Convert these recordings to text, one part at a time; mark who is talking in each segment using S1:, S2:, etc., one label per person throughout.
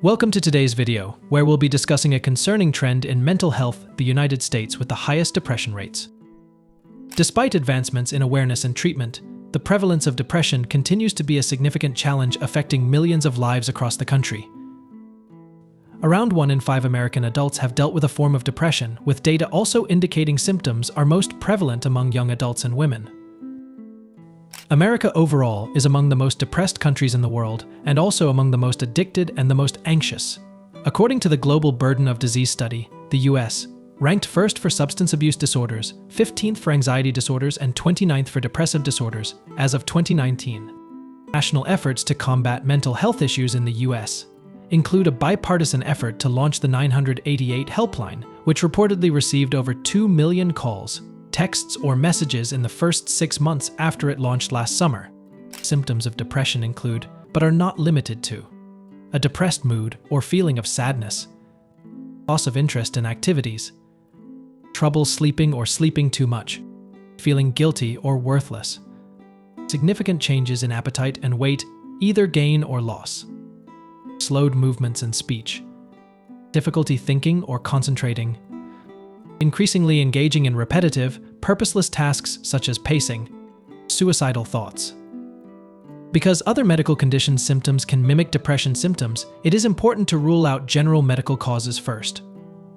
S1: Welcome to today's video, where we'll be discussing a concerning trend in mental health in the United States with the highest depression rates. Despite advancements in awareness and treatment, the prevalence of depression continues to be a significant challenge affecting millions of lives across the country. Around 1 in 5 American adults have dealt with a form of depression, with data also indicating symptoms are most prevalent among young adults and women. America overall is among the most depressed countries in the world and also among the most addicted and the most anxious. According to the Global Burden of Disease Study, the US ranked first for substance abuse disorders, 15th for anxiety disorders, and 29th for depressive disorders as of 2019. National efforts to combat mental health issues in the US include a bipartisan effort to launch the 988 helpline, which reportedly received over 2 million calls, texts, or messages in the first 6 months after it launched last summer. Symptoms of depression include, but are not limited to, a depressed mood or feeling of sadness, loss of interest in activities, trouble sleeping or sleeping too much, feeling guilty or worthless, significant changes in appetite and weight, either gain or loss, slowed movements and speech, difficulty thinking or concentrating, increasingly engaging in repetitive, purposeless tasks such as pacing, suicidal thoughts. Because other medical condition symptoms can mimic depression symptoms, it is important to rule out general medical causes first.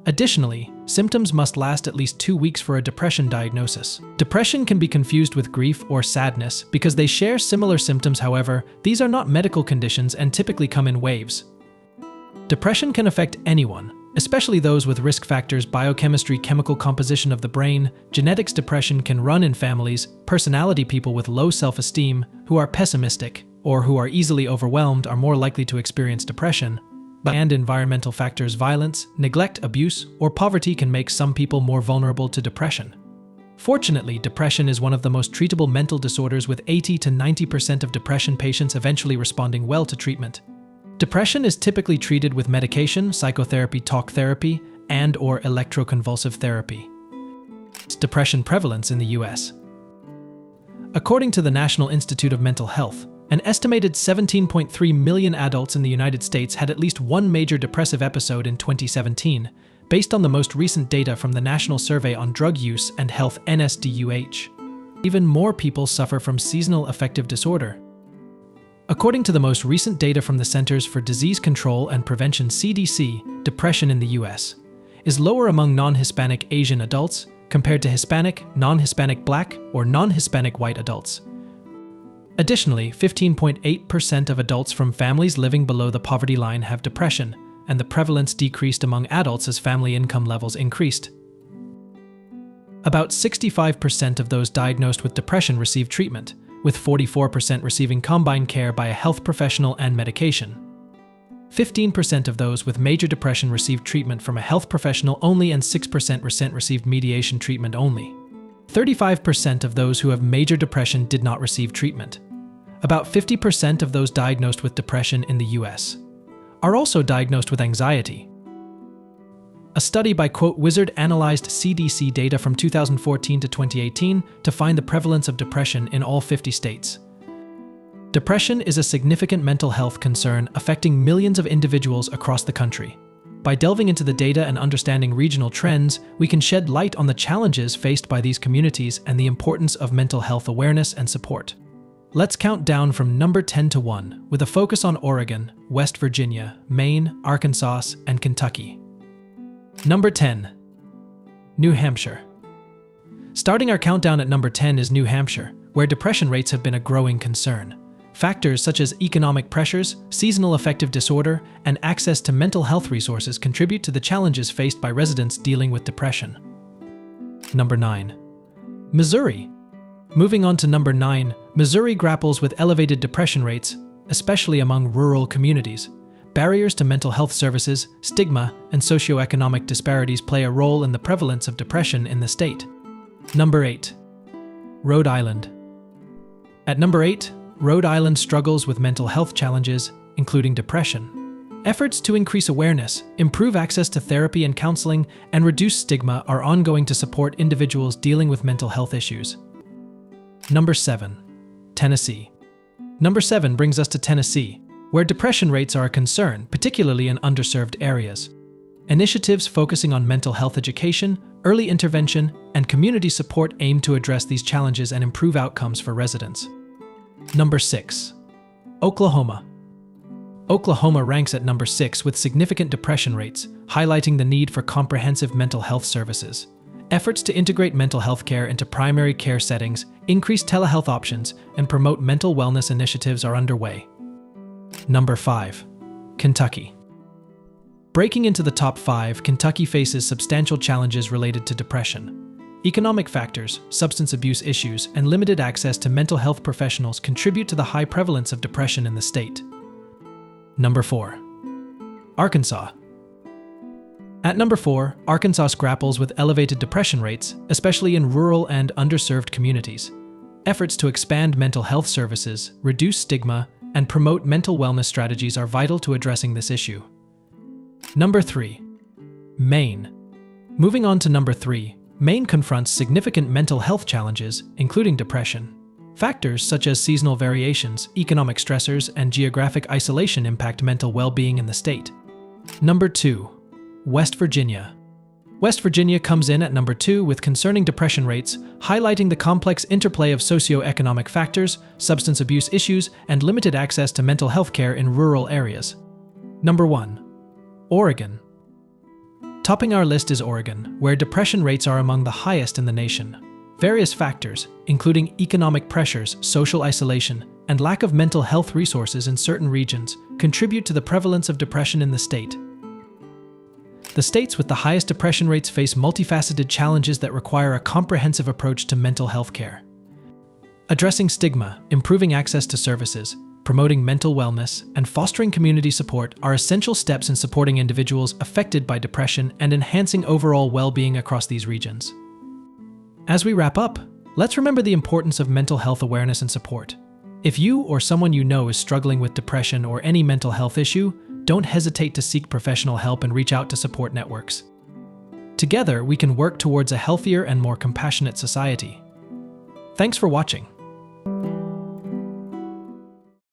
S1: Additionally, symptoms must last at least 2 weeks for a depression diagnosis. Depression can be confused with grief or sadness because they share similar symptoms. However, these are not medical conditions and typically come in waves. Depression can affect anyone, especially those with risk factors, biochemistry, chemical composition of the brain. Genetics. Depression can run in families, personality. People with low self-esteem, who are pessimistic, or who are easily overwhelmed are more likely to experience depression. And environmental factors, violence, neglect, abuse, or poverty can make some people more vulnerable to depression. Fortunately, depression is one of the most treatable mental disorders, with 80 to 90% of depression patients eventually responding well to treatment. Depression is typically treated with medication, psychotherapy, talk therapy, and/or electroconvulsive therapy. Depression prevalence in the US. According to the National Institute of Mental Health, an estimated 17.3 million adults in the United States had at least one major depressive episode in 2017, based on the most recent data from the National Survey on Drug Use and Health (NSDUH). Even more people suffer from seasonal affective disorder. According to the most recent data from the Centers for Disease Control and Prevention (CDC), depression in the US is lower among non-Hispanic Asian adults compared to Hispanic, non-Hispanic Black, or non-Hispanic white adults. Additionally, 15.8% of adults from families living below the poverty line have depression, and the prevalence decreased among adults as family income levels increased. About 65% of those diagnosed with depression receive treatment, with 44% receiving combined care by a health professional and medication. 15% of those with major depression received treatment from a health professional only, and 6% received mediation treatment only. 35% of those who have major depression did not receive treatment. About 50% of those diagnosed with depression in the US are also diagnosed with anxiety. A study by Wizard analyzed CDC data from 2014 to 2018 to find the prevalence of depression in all 50 states. Depression is a significant mental health concern affecting millions of individuals across the country. By delving into the data and understanding regional trends, we can shed light on the challenges faced by these communities and the importance of mental health awareness and support. Let's count down from number 10 to 1, with a focus on Oregon, West Virginia, Maine, Arkansas, and Kentucky. Number 10. New Hampshire. Starting our countdown at number 10 is New Hampshire, where depression rates have been a growing concern. Factors such as economic pressures, seasonal affective disorder, and access to mental health resources contribute to the challenges faced by residents dealing with depression. Number 9. Missouri. Moving on to number 9, Missouri grapples with elevated depression rates, especially among rural communities. Barriers to mental health services, stigma, and socioeconomic disparities play a role in the prevalence of depression in the state. Number 8. Rhode Island. At number 8, Rhode Island struggles with mental health challenges, including depression. Efforts to increase awareness, improve access to therapy and counseling, and reduce stigma are ongoing to support individuals dealing with mental health issues. Number 7. Tennessee. Number 7 brings us to Tennessee, where depression rates are a concern, particularly in underserved areas. Initiatives focusing on mental health education, early intervention, and community support aim to address these challenges and improve outcomes for residents. Number 6. Oklahoma. Oklahoma ranks at number 6 with significant depression rates, highlighting the need for comprehensive mental health services. Efforts to integrate mental health care into primary care settings, increase telehealth options, and promote mental wellness initiatives are underway. Number 5. Kentucky. Breaking into the top 5, Kentucky faces substantial challenges related to depression. Economic factors, substance abuse issues, and limited access to mental health professionals contribute to the high prevalence of depression in the state. Number 4. Arkansas. At number 4, Arkansas grapples with elevated depression rates, especially in rural and underserved communities. Efforts to expand mental health services, reduce stigma, and promote mental wellness strategies are vital to addressing this issue. Number 3. Maine. Moving on to number 3, Maine confronts significant mental health challenges, including depression. Factors such as seasonal variations, economic stressors, and geographic isolation impact mental well-being in the state. Number 2. West Virginia. West Virginia comes in at number 2 with concerning depression rates, highlighting the complex interplay of socioeconomic factors, substance abuse issues, and limited access to mental health care in rural areas. Number 1. Oregon. Topping our list is Oregon, where depression rates are among the highest in the nation. Various factors, including economic pressures, social isolation, and lack of mental health resources in certain regions, contribute to the prevalence of depression in the state. The states with the highest depression rates face multifaceted challenges that require a comprehensive approach to mental health care. Addressing stigma, improving access to services, promoting mental wellness, and fostering community support are essential steps in supporting individuals affected by depression and enhancing overall well-being across these regions. As we wrap up, let's remember the importance of mental health awareness and support. If you or someone you know is struggling with depression or any mental health issue, don't hesitate to seek professional help and reach out to support networks. Together, we can work towards a healthier and more compassionate society. Thanks for watching.